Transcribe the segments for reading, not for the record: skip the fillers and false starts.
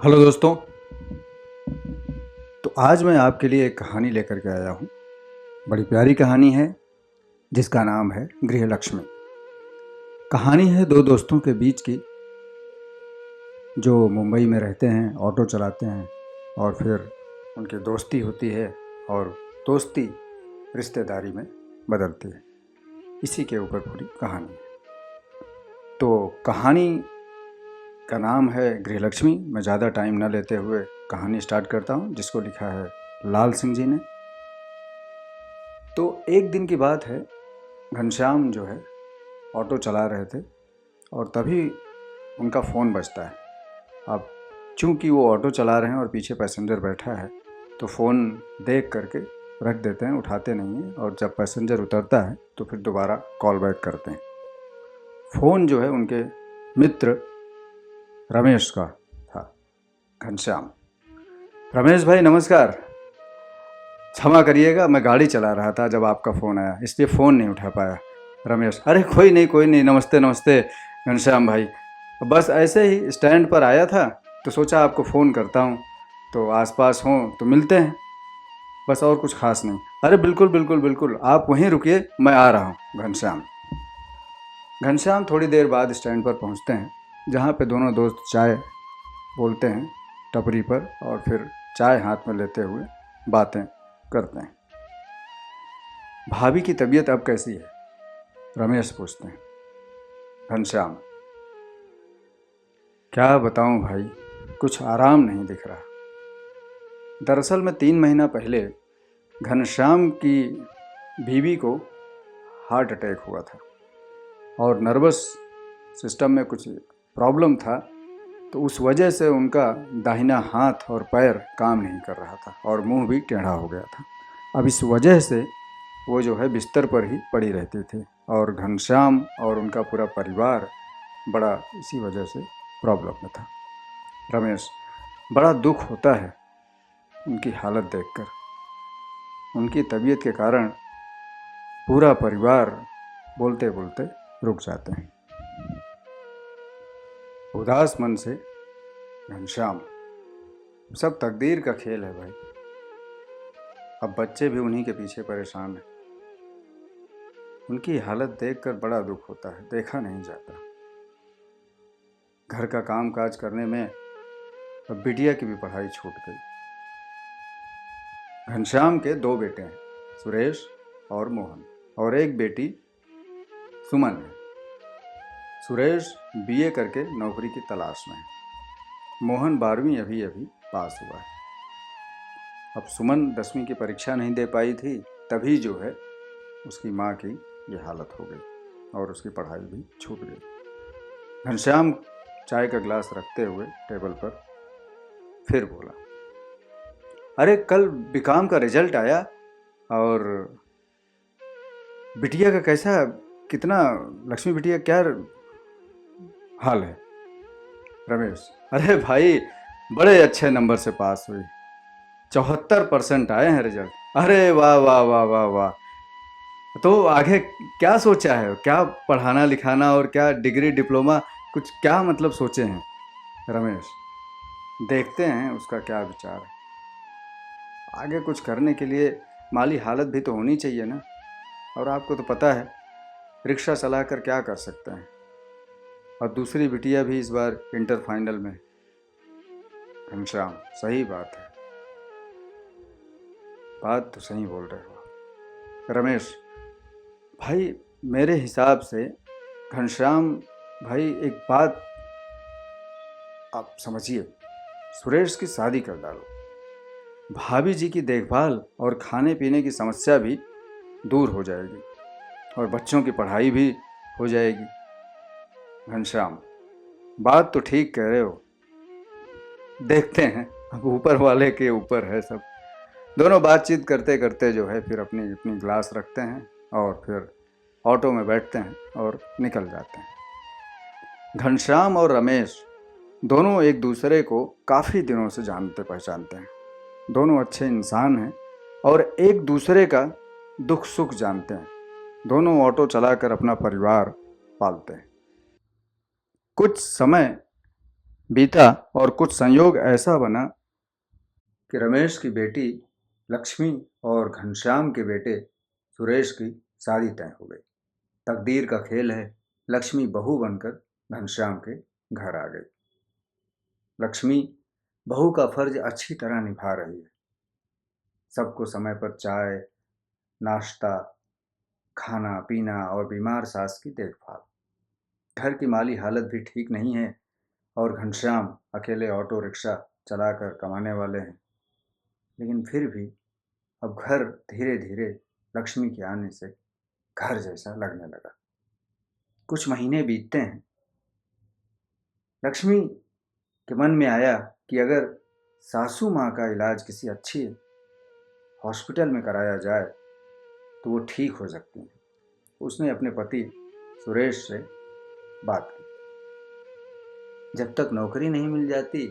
Hello दोस्तों। तो आज मैं आपके लिए एक कहानी लेकर के आया हूँ। बड़ी प्यारी कहानी है जिसका नाम है गृहलक्ष्मी। कहानी है दो दोस्तों के बीच की जो मुंबई में रहते हैं, ऑटो चलाते हैं और फिर उनकी दोस्ती होती है और दोस्ती रिश्तेदारी में बदलती है। इसी के ऊपर पूरी कहानी है। तो कहानी का नाम है गृहलक्ष्मी। मैं ज़्यादा टाइम न लेते हुए कहानी स्टार्ट करता हूँ, जिसको लिखा है लाल सिंह जी ने। तो एक दिन की बात है, घनश्याम जो है ऑटो चला रहे थे और तभी उनका फ़ोन बजता है। अब चूंकि वो ऑटो चला रहे हैं और पीछे पैसेंजर बैठा है तो फ़ोन देख करके रख देते हैं, उठाते नहीं हैं, और जब पैसेंजर उतरता है तो फिर दोबारा कॉल बैक करते हैं। फ़ोन जो है उनके मित्र रमेश का था। घनश्याम: रमेश भाई नमस्कार, क्षमा करिएगा, मैं गाड़ी चला रहा था जब आपका फ़ोन आया, इसलिए फ़ोन नहीं उठा पाया। रमेश: अरे कोई नहीं, नमस्ते नमस्ते घनश्याम भाई, बस ऐसे ही स्टैंड पर आया था तो सोचा आपको फ़ोन करता हूँ, तो आसपास हों तो मिलते हैं, बस और कुछ खास नहीं। अरे बिल्कुल बिल्कुल बिल्कुल, आप वहीं रुकिए, मैं आ रहा हूँ। घनश्याम थोड़ी देर बाद स्टैंड पर पहुँचते हैं, जहाँ पे दोनों दोस्त चाय बोलते हैं टपरी पर, और फिर चाय हाथ में लेते हुए बातें करते हैं। भाभी की तबीयत अब कैसी है? रमेश पूछते हैं। घनश्याम: क्या बताऊं भाई, कुछ आराम नहीं दिख रहा। दरअसल में 3 महीना पहले घनश्याम की बीवी को हार्ट अटैक हुआ था और नर्वस सिस्टम में कुछ प्रॉब्लम था, तो उस वजह से उनका दाहिना हाथ और पैर काम नहीं कर रहा था और मुंह भी टेढ़ा हो गया था। अब इस वजह से वो जो है बिस्तर पर ही पड़ी रहती थी और घनश्याम और उनका पूरा परिवार बड़ा इसी वजह से प्रॉब्लम में था। रमेश: बड़ा दुख होता है उनकी हालत देखकर। उनकी तबीयत के कारण पूरा परिवार बोलते बोलते रुक जाते हैं। उदास मन से घनश्याम: सब तकदीर का खेल है भाई, अब बच्चे भी उन्हीं के पीछे परेशान हैं। उनकी हालत देखकर बड़ा दुख होता है, देखा नहीं जाता। घर का काम काज करने में अब बिटिया की भी पढ़ाई छूट गई। घनश्याम के 2 बेटे हैं, सुरेश और मोहन, और एक बेटी सुमन है। सुरेश बीए करके नौकरी की तलाश में है। मोहन 12वीं अभी पास हुआ है। अब सुमन 10वीं की परीक्षा नहीं दे पाई थी, तभी जो है उसकी माँ की ये हालत हो गई और उसकी पढ़ाई भी छूट गई। घनश्याम चाय का गिलास रखते हुए टेबल पर फिर बोला: अरे कल बीकॉम का रिजल्ट आया और बिटिया का कैसा, कितना, लक्ष्मी बिटिया क्या हाल है? रमेश: अरे भाई बड़े अच्छे नंबर से पास हुई, 74% आए हैं रिजल्ट। अरे वाह वाह वाह वाह वाह, तो आगे क्या सोचा है, क्या पढ़ाना लिखाना और क्या डिग्री डिप्लोमा, कुछ क्या मतलब सोचे हैं? रमेश: देखते हैं उसका क्या विचार है, आगे कुछ करने के लिए माली हालत भी तो होनी चाहिए ना, और आपको तो पता है रिक्शा चलाकर क्या कर सकते हैं, और दूसरी बिटिया भी इस बार इंटर फाइनल में। घनश्याम: सही बात है, बात तो सही बोल रहे हो। रमेश: भाई मेरे हिसाब से घनश्याम भाई एक बात आप समझिए, सुरेश की शादी कर डालो, भाभी जी की देखभाल और खाने पीने की समस्या भी दूर हो जाएगी और बच्चों की पढ़ाई भी हो जाएगी। घनश्याम: बात तो ठीक कह रहे हो, देखते हैं, अब ऊपर वाले के ऊपर है सब। दोनों बातचीत करते करते जो है फिर अपनी अपनी ग्लास रखते हैं और फिर ऑटो में बैठते हैं और निकल जाते हैं। घनश्याम और रमेश दोनों एक दूसरे को काफ़ी दिनों से जानते पहचानते हैं। दोनों अच्छे इंसान हैं और एक दूसरे का दुख सुख जानते हैं। दोनों ऑटो चलाकर अपना परिवार पालते हैं। कुछ समय बीता और कुछ संयोग ऐसा बना कि रमेश की बेटी लक्ष्मी और घनश्याम के बेटे सुरेश की शादी तय हो गई। तकदीर का खेल है, लक्ष्मी बहू बनकर घनश्याम के घर आ गई। लक्ष्मी बहू का फर्ज अच्छी तरह निभा रही है। सबको समय पर चाय, नाश्ता, खाना पीना और बीमार सास की देखभाल। घर की माली हालत भी ठीक नहीं है और घनश्याम अकेले ऑटो रिक्शा चलाकर कमाने वाले हैं। लेकिन फिर भी अब घर धीरे धीरे लक्ष्मी के आने से घर जैसा लगने लगा। कुछ महीने बीतते हैं। लक्ष्मी के मन में आया कि अगर सासू माँ का इलाज किसी अच्छी हॉस्पिटल में कराया जाए तो वो ठीक हो सकती हैं। उसने अपने पति सुरेश से बात की। जब तक नौकरी नहीं मिल जाती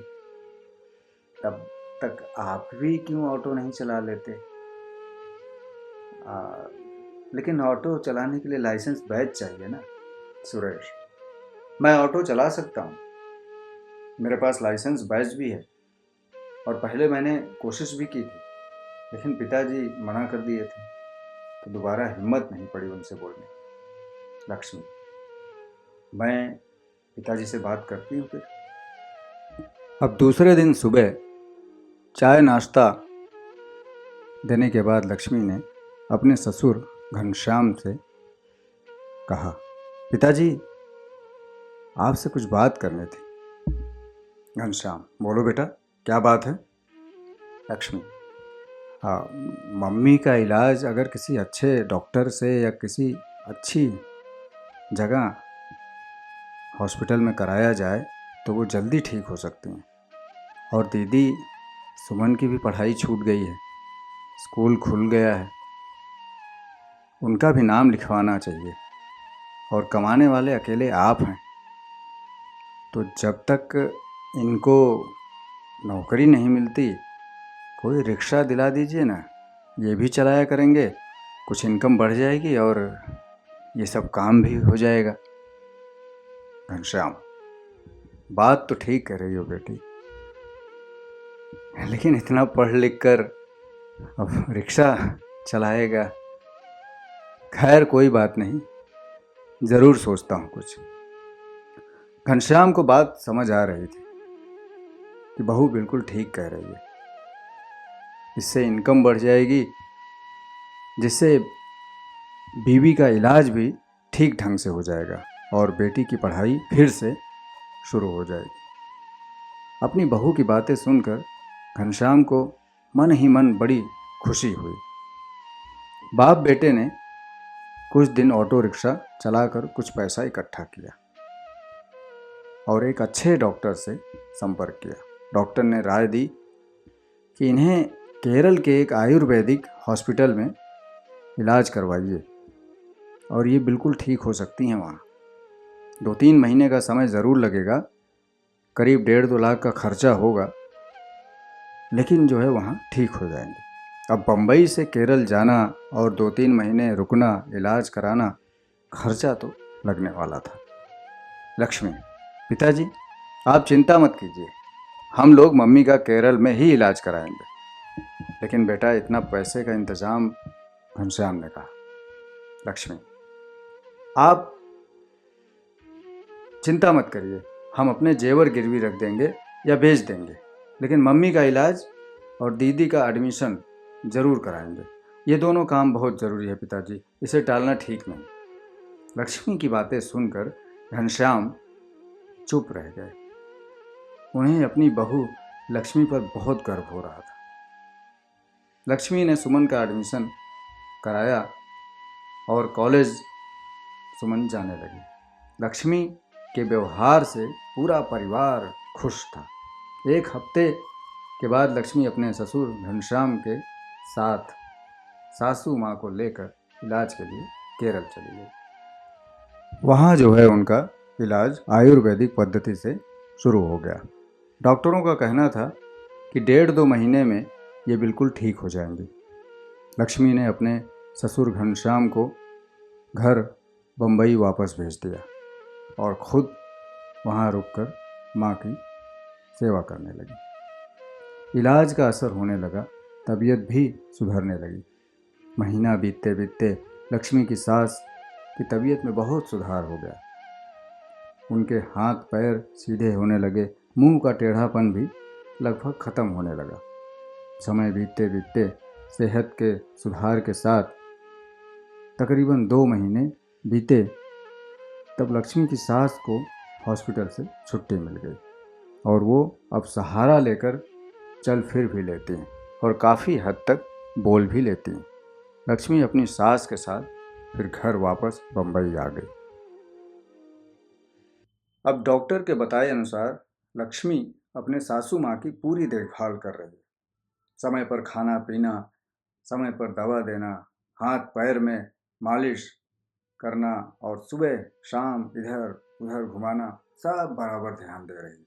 तब तक आप भी क्यों ऑटो नहीं चला लेते? लेकिन ऑटो चलाने के लिए लाइसेंस बैज चाहिए ना। सुरेश, मैं ऑटो चला सकता हूँ, मेरे पास लाइसेंस बैज भी है और पहले मैंने कोशिश भी की थी, लेकिन पिताजी मना कर दिए थे तो दोबारा हिम्मत नहीं पड़ी उनसे बोलने। लक्ष्मी, मैं पिताजी से बात करती हूँ फिर। अब दूसरे दिन सुबह चाय नाश्ता देने के बाद लक्ष्मी ने अपने ससुर घनश्याम से कहा, पिताजी आपसे कुछ बात करनी थी। घनश्याम, बोलो बेटा, क्या बात है? लक्ष्मी, हाँ, मम्मी का इलाज अगर किसी अच्छे डॉक्टर से या किसी अच्छी जगह हॉस्पिटल में कराया जाए तो वो जल्दी ठीक हो सकती हैं। और दीदी सुमन की भी पढ़ाई छूट गई है, स्कूल खुल गया है, उनका भी नाम लिखवाना चाहिए और कमाने वाले अकेले आप हैं। तो जब तक इनको नौकरी नहीं मिलती कोई रिक्शा दिला दीजिए ना, ये भी चलाया करेंगे, कुछ इनकम बढ़ जाएगी और ये सब काम भी हो जाएगा। घनश्याम, बात तो ठीक कह रही हो बेटी, लेकिन इतना पढ़ लिख कर अब रिक्शा चलाएगा। खैर कोई बात नहीं, ज़रूर सोचता हूँ कुछ। घनश्याम को बात समझ आ रही थी कि बहू बिल्कुल ठीक कह रही है, इससे इनकम बढ़ जाएगी, जिससे बीवी का इलाज भी ठीक ढंग से हो जाएगा और बेटी की पढ़ाई फिर से शुरू हो जाएगी। अपनी बहू की बातें सुनकर घनश्याम को मन ही मन बड़ी खुशी हुई। बाप बेटे ने कुछ दिन ऑटो रिक्शा चलाकर कुछ पैसा इकट्ठा किया और एक अच्छे डॉक्टर से संपर्क किया। डॉक्टर ने राय दी कि इन्हें केरल के एक आयुर्वेदिक हॉस्पिटल में इलाज करवाइए और ये बिल्कुल ठीक हो सकती हैं वहाँ। 2-3 महीने का समय ज़रूर लगेगा, करीब 1.5-2 लाख का खर्चा होगा, लेकिन जो है वहाँ ठीक हो जाएंगे। अब बम्बई से केरल जाना और 2-3 महीने रुकना, इलाज कराना, खर्चा तो लगने वाला था। लक्ष्मी, पिताजी आप चिंता मत कीजिए, हम लोग मम्मी का केरल में ही इलाज कराएंगे। लेकिन बेटा इतना पैसे का इंतज़ाम, घनश्याम ने कहा। लक्ष्मी, आप चिंता मत करिए, हम अपने जेवर गिरवी रख देंगे या बेच देंगे, लेकिन मम्मी का इलाज और दीदी का एडमिशन ज़रूर कराएंगे। ये दोनों काम बहुत ज़रूरी है पिताजी, इसे टालना ठीक नहीं। लक्ष्मी की बातें सुनकर घनश्याम चुप रह गए। उन्हें अपनी बहू लक्ष्मी पर बहुत गर्व हो रहा था। लक्ष्मी ने सुमन का एडमिशन कराया और कॉलेज सुमन जाने लगी। लक्ष्मी के व्यवहार से पूरा परिवार खुश था। 1 हफ्ते के बाद लक्ष्मी अपने ससुर घनश्याम के साथ सासू माँ को लेकर इलाज के लिए केरल चली गई। वहाँ जो है उनका इलाज आयुर्वेदिक पद्धति से शुरू हो गया। डॉक्टरों का कहना था कि 1.5-2 महीने में ये बिल्कुल ठीक हो जाएंगी। लक्ष्मी ने अपने ससुर घनश्याम को घर बम्बई वापस भेज दिया और ख़ुद वहाँ रुककर माँ की सेवा करने लगी। इलाज का असर होने लगा, तबीयत भी सुधरने लगी। महीना बीतते बीतते लक्ष्मी की सास की तबीयत में बहुत सुधार हो गया। उनके हाथ पैर सीधे होने लगे, मुंह का टेढ़ापन भी लगभग ख़त्म होने लगा। समय बीतते बीतते सेहत के सुधार के साथ तकरीबन 2 महीने बीते, तब लक्ष्मी की सास को हॉस्पिटल से छुट्टी मिल गई और वो अब सहारा लेकर चल फिर भी लेती हैं और काफ़ी हद तक बोल भी लेती हैं। लक्ष्मी अपनी सास के साथ फिर घर वापस बम्बई आ गई। अब डॉक्टर के बताए अनुसार लक्ष्मी अपने सासू माँ की पूरी देखभाल कर रही है। समय पर खाना पीना, समय पर दवा देना, हाथ पैर में मालिश करना और सुबह शाम इधर उधर घुमाना, सब बराबर ध्यान दे रही है।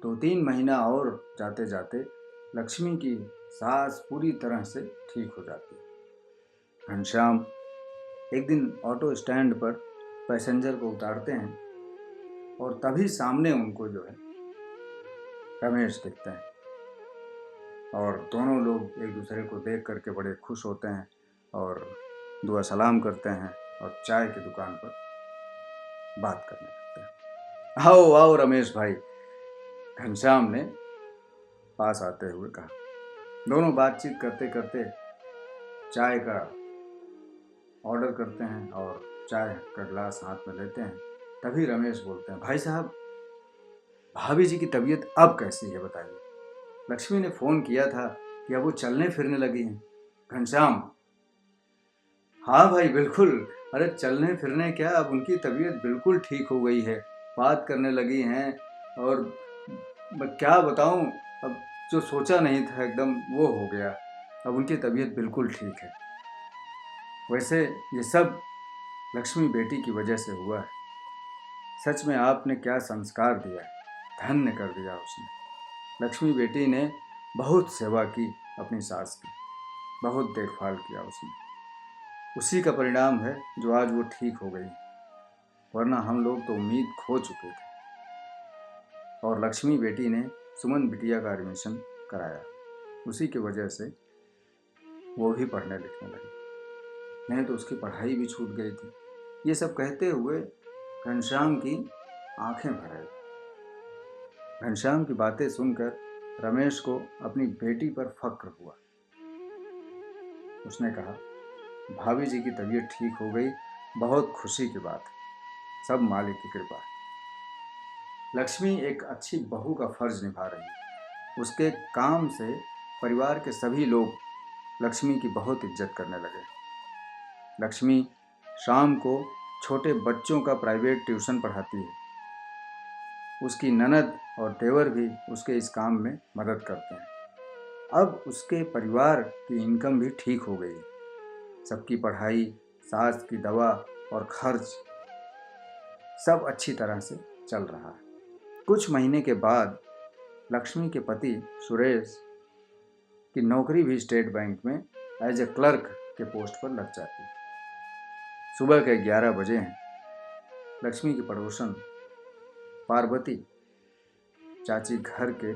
2-3 महीना और जाते जाते लक्ष्मी की सास पूरी तरह से ठीक हो जाती है। घनश्याम एक दिन ऑटो स्टैंड पर पैसेंजर को उतारते हैं और तभी सामने उनको जो है रमेश दिखते हैं और दोनों लोग एक दूसरे को देख करके बड़े खुश होते हैं और दुआ सलाम करते हैं और चाय की दुकान पर बात करने लगते हैं। आओ आओ रमेश भाई, घनश्याम ने पास आते हुए कहा। दोनों बातचीत करते करते चाय का ऑर्डर करते हैं और चाय का गिलास हाथ में लेते हैं। तभी रमेश बोलते हैं, भाई साहब, भाभी जी की तबीयत अब कैसी है बताइए। लक्ष्मी ने फ़ोन किया था कि अब वो चलने फिरने लगी हैं। घनश्याम, हाँ भाई बिल्कुल, अरे चलने फिरने क्या, अब उनकी तबीयत बिल्कुल ठीक हो गई है, बात करने लगी हैं और मैं क्या बताऊं, अब जो सोचा नहीं था एकदम वो हो गया, अब उनकी तबीयत बिल्कुल ठीक है। वैसे ये सब लक्ष्मी बेटी की वजह से हुआ है। सच में आपने क्या संस्कार दिया है, धन्य कर दिया उसने। लक्ष्मी बेटी ने बहुत सेवा की अपनी सास की, बहुत देखभाल किया उसने। उसी का परिणाम है जो आज वो ठीक हो गई, वरना हम लोग तो उम्मीद खो चुके थे। और लक्ष्मी बेटी ने सुमन बिटिया का एडमिशन कराया, उसी की वजह से वो भी पढ़ने लिखने लगी, नहीं तो उसकी पढ़ाई भी छूट गई थी। ये सब कहते हुए घनश्याम की आंखें भर आई। घनश्याम की बातें सुनकर रमेश को अपनी बेटी पर फक्र हुआ। उसने कहा, भाभी जी की तबीयत ठीक हो गई, बहुत खुशी की बात है, सब मालिक की कृपा है। लक्ष्मी एक अच्छी बहू का फर्ज निभा रही है। उसके काम से परिवार के सभी लोग लक्ष्मी की बहुत इज्जत करने लगे। लक्ष्मी शाम को छोटे बच्चों का प्राइवेट ट्यूशन पढ़ाती है। उसकी ननद और देवर भी उसके इस काम में मदद करते हैं। अब उसके परिवार की इनकम भी ठीक हो गई। सबकी पढ़ाई, सास की दवा और खर्च सब अच्छी तरह से चल रहा है। कुछ महीने के बाद लक्ष्मी के पति सुरेश की नौकरी भी स्टेट बैंक में एज ए क्लर्क के पोस्ट पर लग जाती है। सुबह के 11 बजे हैं। लक्ष्मी की पड़ोसन पार्वती चाची घर के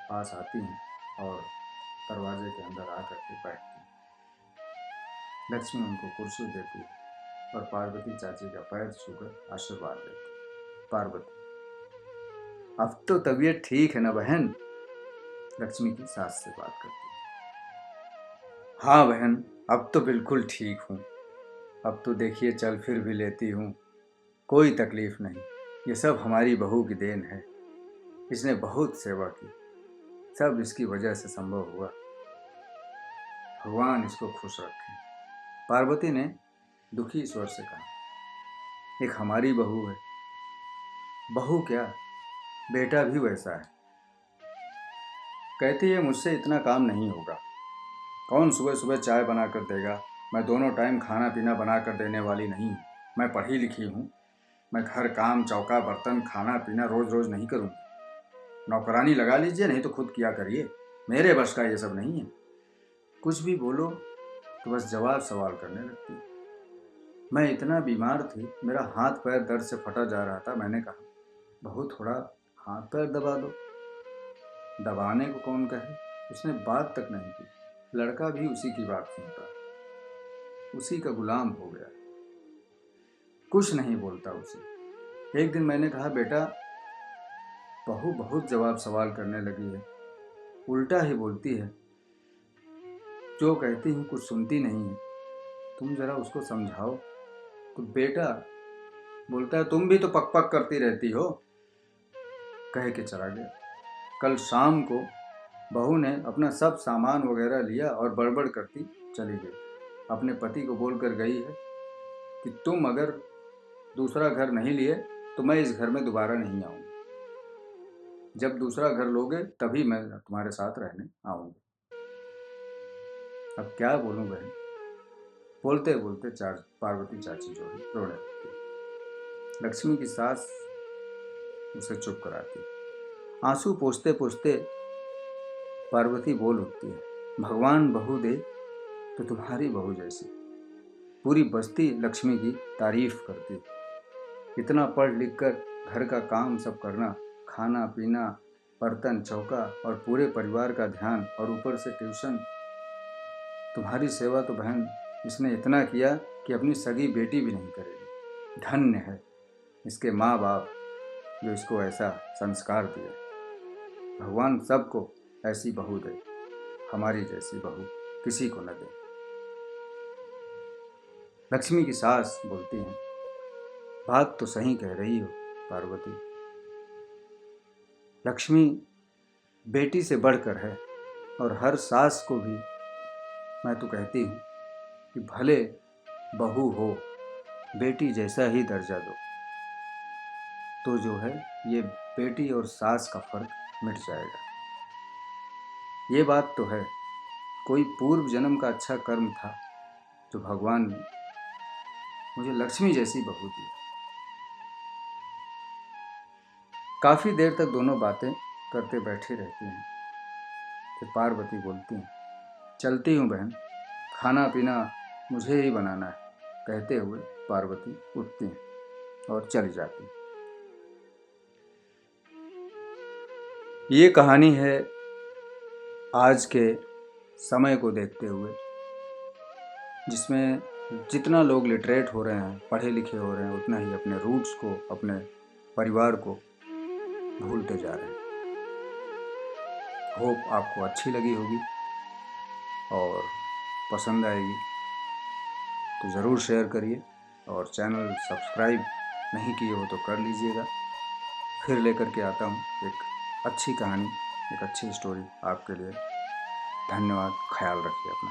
पास आती हैं और दरवाजे के अंदर आकर के बैठती हैं। लक्ष्मी उनको कुर्सी देती है और पार्वती चाची का पैर छूकर आशीर्वाद देती है। पार्वती, अब तो तबीयत ठीक है ना बहन? लक्ष्मी की सास से बात करती है। हाँ बहन, अब तो बिल्कुल ठीक हूँ। अब तो देखिए चल फिर भी लेती हूँ, कोई तकलीफ नहीं। ये सब हमारी बहू की देन है, इसने बहुत सेवा की, सब इसकी वजह से संभव हुआ। भगवान इसको खुश रखे। पार्वती ने दुखी स्वर से कहा, एक हमारी बहू है, बहू क्या, बेटा भी वैसा है। कहती है मुझसे इतना काम नहीं होगा, कौन सुबह सुबह चाय बना कर देगा, मैं दोनों टाइम खाना पीना बना कर देने वाली नहीं हूँ, मैं पढ़ी लिखी हूँ, मैं घर काम चौका बर्तन खाना पीना रोज़ रोज़ नहीं करूँगी। नौकरानी लगा लीजिए, नहीं तो खुद किया करिए, मेरे बस का ये सब नहीं है। कुछ भी बोलो तो बस जवाब सवाल करने लगती। मैं इतना बीमार थी, मेरा हाथ पैर दर्द से फटा जा रहा था। मैंने कहा, बहू थोड़ा हाथ पैर दबा दो। दबाने को कौन कहे, उसने बात तक नहीं की। लड़का भी उसी की बात सुनता है, उसी का गुलाम हो गया, कुछ नहीं बोलता उसे। एक दिन मैंने कहा, बेटा बहू बहुत जवाब सवाल करने लगी है, उल्टा ही बोलती है, जो कहती हूँ कुछ सुनती नहीं है, तुम जरा उसको समझाओ। तो बेटा बोलता है, तुम भी तो पक पक करती रहती हो, कह के चला गया। कल शाम को बहू ने अपना सब सामान वगैरह लिया और बड़बड़ करती चली गई। अपने पति को बोलकर गई है कि तुम अगर दूसरा घर नहीं लिए तो मैं इस घर में दोबारा नहीं आऊँगी, जब दूसरा घर लोगे तभी मैं तुम्हारे साथ रहने आऊँगी। अब क्या बोलूँ बहन, बोलते बोलते पार्वती चाची जो है रोने लगती। लक्ष्मी की सास उसे चुप कराती। आंसू पोंछते पोंछते पार्वती बोल उठती है, भगवान बहू दे तो तुम्हारी बहू जैसी। पूरी बस्ती लक्ष्मी की तारीफ करती। इतना पढ़ लिख कर घर का काम सब करना, खाना पीना, बर्तन चौका और पूरे परिवार का ध्यान, और ऊपर से ट्यूशन। तुम्हारी सेवा तो बहन इसने इतना किया कि अपनी सगी बेटी भी नहीं करेगी। धन्य है इसके माँ बाप जो इसको ऐसा संस्कार दिए। भगवान सबको ऐसी बहू दे, हमारी जैसी बहू किसी को न दे। लक्ष्मी की सास बोलती हैं, बात तो सही कह रही हो पार्वती, लक्ष्मी बेटी से बढ़कर है, और हर सास को भी मैं तो कहती हूँ कि भले बहू हो, बेटी जैसा ही दर्जा दो, तो जो है ये बेटी और सास का फर्क मिट जाएगा। ये बात तो है, कोई पूर्व जन्म का अच्छा कर्म था जो भगवान ने मुझे लक्ष्मी जैसी बहू दी। काफ़ी देर तक दोनों बातें करते बैठी रहती हैं। फिर पार्वती बोलती हैं, चलती हूँ बहन, खाना पीना मुझे ही बनाना है। कहते हुए पार्वती उठती हैं और चली जाती। ये कहानी है आज के समय को देखते हुए, जिसमें जितना लोग लिटरेट हो रहे हैं, पढ़े लिखे हो रहे हैं, उतना ही अपने रूट्स को, अपने परिवार को भूलते जा रहे हैं। होप आपको अच्छी लगी होगी और पसंद आएगी, तो ज़रूर शेयर करिए, और चैनल सब्सक्राइब नहीं किए हो तो कर लीजिएगा। फिर लेकर के आता हूँ एक अच्छी कहानी, एक अच्छी स्टोरी आपके लिए। धन्यवाद, ख्याल रखिए अपना।